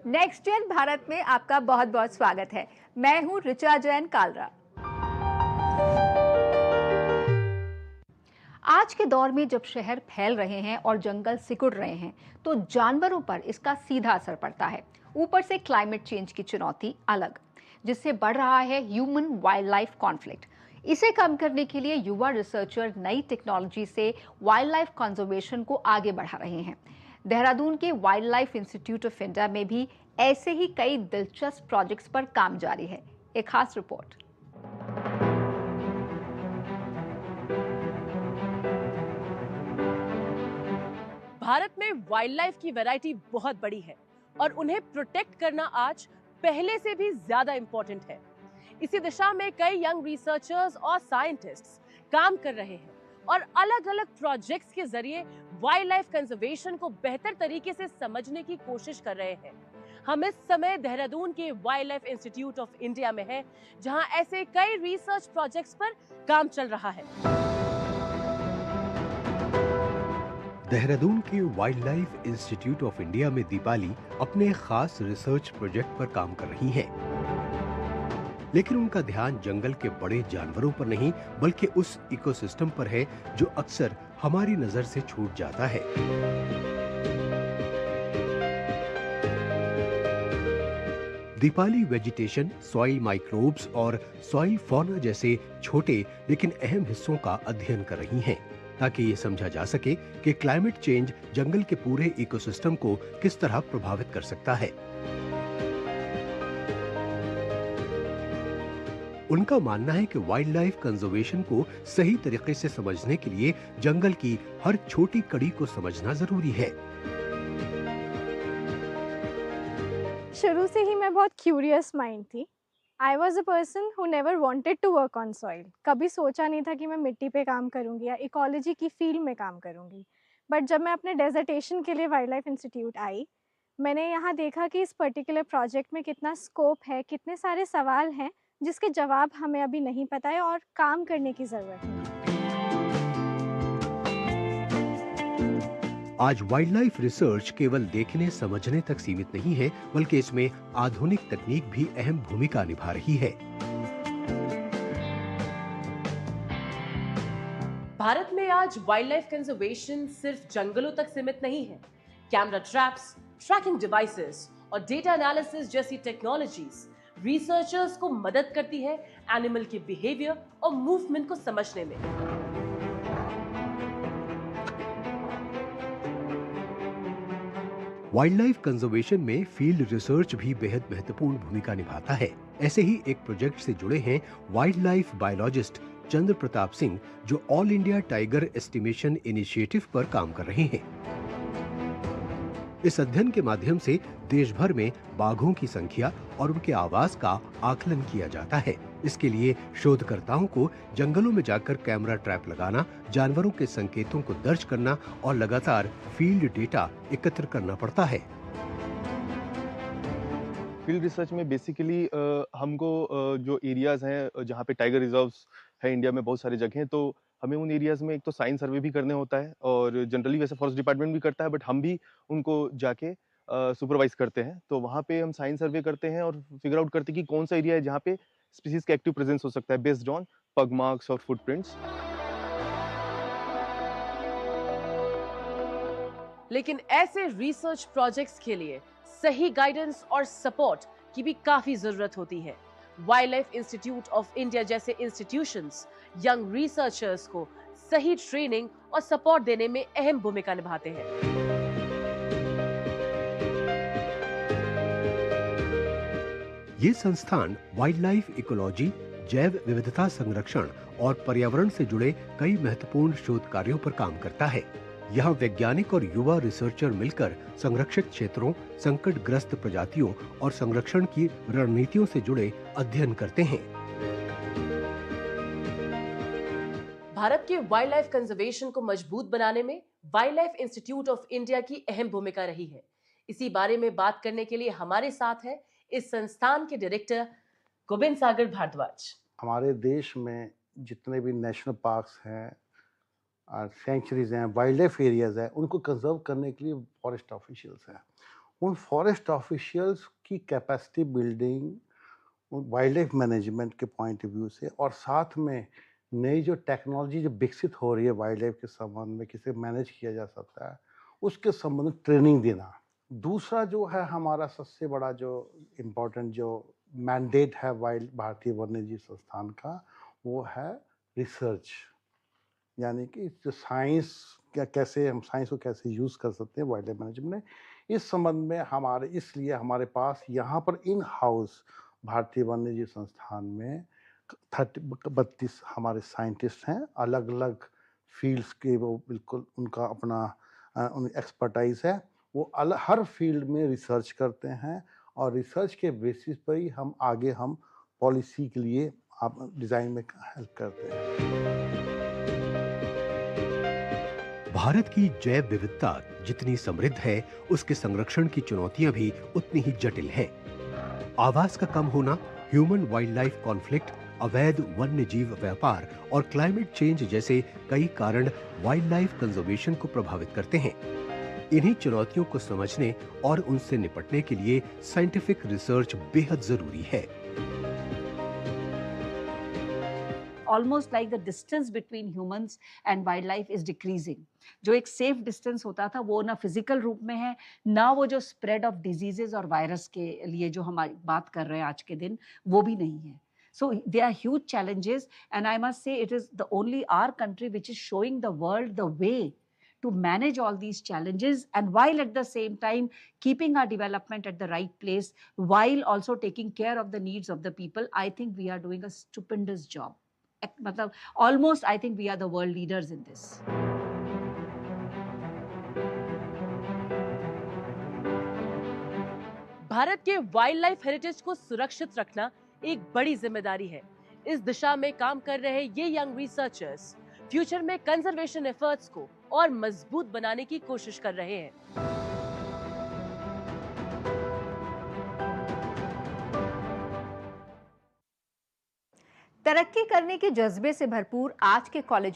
Next gen Bharat में आपका बहुत बहुत स्वागत है। मैं हूं ऋचा जैन कालरा। आज के दौर में जब शहर फैल रहे हैं और जंगल सिकुड़ रहे हैं, तो जानवरों पर इसका सीधा असर पड़ता है। ऊपर से क्लाइमेट चेंज की चुनौती अलग, जिससे बढ़ रहा है ह्यूमन वाइल्ड लाइफ कॉन्फ्लिक्ट। इसे कम करने के लिए युवा रिसर्चर नई टेक्नोलॉजी से वाइल्ड लाइफ कंजर्वेशन को आगे बढ़ा रहे हैं। देहरादून के wild life institute of India में भी ऐसे ही कई दिलचस्प प्रोजेक्ट्स पर काम जारी है। एक खास रिपोर्ट। भारत में वाइल्ड लाइफ की वैरायटी बहुत बड़ी है और उन्हें प्रोटेक्ट करना आज पहले से भी ज्यादा इंपॉर्टेंट है। इसी दिशा में कई यंग रिसर्चर्स और साइंटिस्ट्स काम कर रहे हैं और अलग-अलग प्रोजेक्ट्स के जरिए वाइल्ड लाइफ कंजर्वेशन को बेहतर तरीके से समझने की कोशिश कर रहे हैं। हम इस समय देहरादून के wild life institute of India में हैं, जहां ऐसे कई रिसर्च प्रोजेक्ट्स पर काम चल रहा है। देहरादून के wild life institute of India में दीपाली अपने खास रिसर्च प्रोजेक्ट पर काम कर रही हैं। लेकिन उनका ध्यान जंगल के बड़े जानवरों पर नहीं, बल्कि उस इकोसिस्टम पर है जो अक्सर हमारी नजर से छूट जाता है। दीपाली वेजिटेशन, सॉइल माइक्रोब्स और सॉइल फौना जैसे छोटे लेकिन अहम हिस्सों का अध्ययन कर रही हैं, ताकि ये समझा जा सके कि क्लाइमेट चेंज जंगल के पूरे इकोसिस्टम को किस तरह प्रभावित कर सकता है। उनका मानना है कि वाइल्ड लाइफ कंजर्वेशन को सही तरीके से समझने के लिए जंगल की हर छोटी कड़ी को समझना जरूरी है। शुरू से ही मैं बहुत क्यूरियस माइंड थी। I was a person who never wanted to work on soil. कभी सोचा नहीं था कि मैं मिट्टी पे काम करूंगी या इकोलॉजी की फील्ड में काम करूंगी। बट जब मैं अपने डेजर्टेशन के लिए वाइल्ड लाइफ इंस्टीट्यूट आई, मैंने यहाँ देखा कि इस पर्टिकुलर प्रोजेक्ट में कितना स्कोप है, कितने सारे सवाल हैं जिसके जवाब हमें अभी नहीं पता है और काम करने की ज़रूरत है। आज वाइल्ड लाइफ रिसर्च केवल देखने समझने तक सीमित नहीं है, बल्कि इसमें आधुनिक तकनीक भी अहम भूमिका निभा रही है। भारत में आज वाइल्ड लाइफ कंजर्वेशन सिर्फ जंगलों तक सीमित नहीं है। कैमरा ट्रैप्स, ट्रैकिंग डिवाइसेस और डेटा एनालिसिस जैसी टेक्नोलॉजीज रिसर्चर्स को मदद करती है एनिमल के बिहेवियर और मूवमेंट को समझने में। वाइल्ड लाइफ कंजर्वेशन में फील्ड रिसर्च भी बेहद महत्वपूर्ण भूमिका निभाता है। ऐसे ही एक प्रोजेक्ट से जुड़े हैं वाइल्ड लाइफ बायोलॉजिस्ट चंद्र प्रताप सिंह, जो all India tiger estimation initiative पर काम कर रहे हैं। इस अध्ययन के माध्यम से देश भर में बाघों की संख्या और उनके आवास का आकलन किया जाता है। इसके लिए शोधकर्ताओं को जंगलों में जाकर कैमरा ट्रैप लगाना, जानवरों के संकेतों को दर्ज करना और लगातार फील्ड डेटा एकत्र करना पड़ता है। फील्ड रिसर्च में बेसिकली हमको जो एरियाज हैं जहाँ पे टाइगर रिजर्व्स है इंडिया में बहुत सारी जगह हैं, तो हमें उन एरियाज में एक तो साइंस सर्वे भी करने होता है और जनरली वैसे फॉरेस्ट डिपार्टमेंट भी करता है, बट हम भी उनको जाके सुपरवाइज करते हैं। तो वहाँ पे हम साइंस सर्वे करते हैं और फिगर आउट करते हैं कि कौन सा एरिया है जहाँ पे स्पीसीज का एक्टिव प्रेजेंस हो सकता है बेस्ड ऑन पग मार्क्स और फुटप्रिंट्स। लेकिन ऐसे रिसर्च प्रोजेक्ट्स के लिए सही गाइडेंस और सपोर्ट की भी काफी जरूरत होती है। Wild life institute of India जैसे इंस्टीट्यूशंस यंग रिसर्चर्स को सही ट्रेनिंग और सपोर्ट देने में अहम भूमिका निभाते हैं। ये संस्थान वाइल्ड लाइफ इकोलॉजी, जैव विविधता संरक्षण और पर्यावरण से जुड़े कई महत्वपूर्ण शोध कार्यों पर काम करता है। यहाँ वैज्ञानिक और युवा रिसर्चर मिलकर संरक्षित क्षेत्रों, संकटग्रस्त प्रजातियों और संरक्षण की रणनीतियों से जुड़े अध्ययन करते हैं। भारत के वाइल्ड लाइफ कंजर्वेशन को मजबूत बनाने में wild life institute of India की अहम भूमिका रही है। इसी बारे में बात करने के लिए हमारे साथ है इस संस्थान के डायरेक्टर गोविंद सागर भारद्वाज। हमारे देश में जितने भी नेशनल पार्क्स हैं, सेंचुरीज हैं, वाइल्ड लाइफ एरियाज हैं, उनको कंजर्व करने के लिए फॉरेस्ट ऑफिशियल्स हैं उन फॉरेस्ट ऑफिशियल्स की capacity building, wild life management के पॉइंट ऑफ व्यू से, और साथ में नई जो टेक्नोलॉजी जो विकसित हो रही है वाइल्ड लाइफ के संबंध में, किसे मैनेज किया जा सकता है, उसके संबंध में ट्रेनिंग देना। दूसरा जो है हमारा सबसे बड़ा जो इम्पोर्टेंट जो मैंडेट है वाइल्ड भारतीय वन्यजीव संस्थान का, वो है रिसर्च। यानी कि जो साइंस कैसे हम साइंस को कैसे यूज़ कर सकते हैं वाइल्ड लाइफ मैनेजमेंट में, इस संबंध में इसलिए हमारे पास यहाँ पर इन हाउस भारतीय वन्यजीव संस्थान में 32 हमारे साइंटिस्ट हैं, अलग अलग फील्ड्स के। वो बिल्कुल उनका अपना एक्सपर्टाइज है, वो हर फील्ड में रिसर्च करते हैं, और रिसर्च के बेसिस पर ही हम पॉलिसी के लिए आप डिज़ाइन में हेल्प करते हैं। भारत की जैव विविधता जितनी समृद्ध है, उसके संरक्षण की चुनौतियां भी उतनी ही जटिल हैं। आवास का कम होना, ह्यूमन वाइल्ड लाइफ कॉन्फ्लिक्ट, अवैध वन्य जीव व्यापार और क्लाइमेट चेंज जैसे कई कारण वाइल्ड लाइफ कंजर्वेशन को प्रभावित करते हैं। इन्हीं चुनौतियों को समझने और उनसे निपटने के लिए साइंटिफिक रिसर्च बेहद जरूरी है। Almost like the distance between humans and wildlife is decreasing. जो एक सेफ डिस्टेंस होता था वो ना फिजिकल रूप में है, ना वो जो स्प्रेड ऑफ डिजीजेस और वायरस के लिए जो हम बात कर रहे हैं आज के दिन, वो भी नहीं है. So there are huge challenges, and I must say it is the only our country which is showing the world the way to manage all these challenges, and while at the same time keeping our development at the right place, while also taking care of the needs of the people. I think we are doing a stupendous job. मतलब almost I think we are the world leaders in this. Bharat के wild life heritage को सुरक्षित रखना एक बड़ी जिम्मेदारी है. इस दिशा में काम कर रहे ये यंग रिसर्चर्स फ्यूचर में कंजर्वेशन एफर्ट्स को और मजबूत बनाने की कोशिश कर रहे हैं. तरक्की करने के जज्बे से भरपूर आज के कॉलेज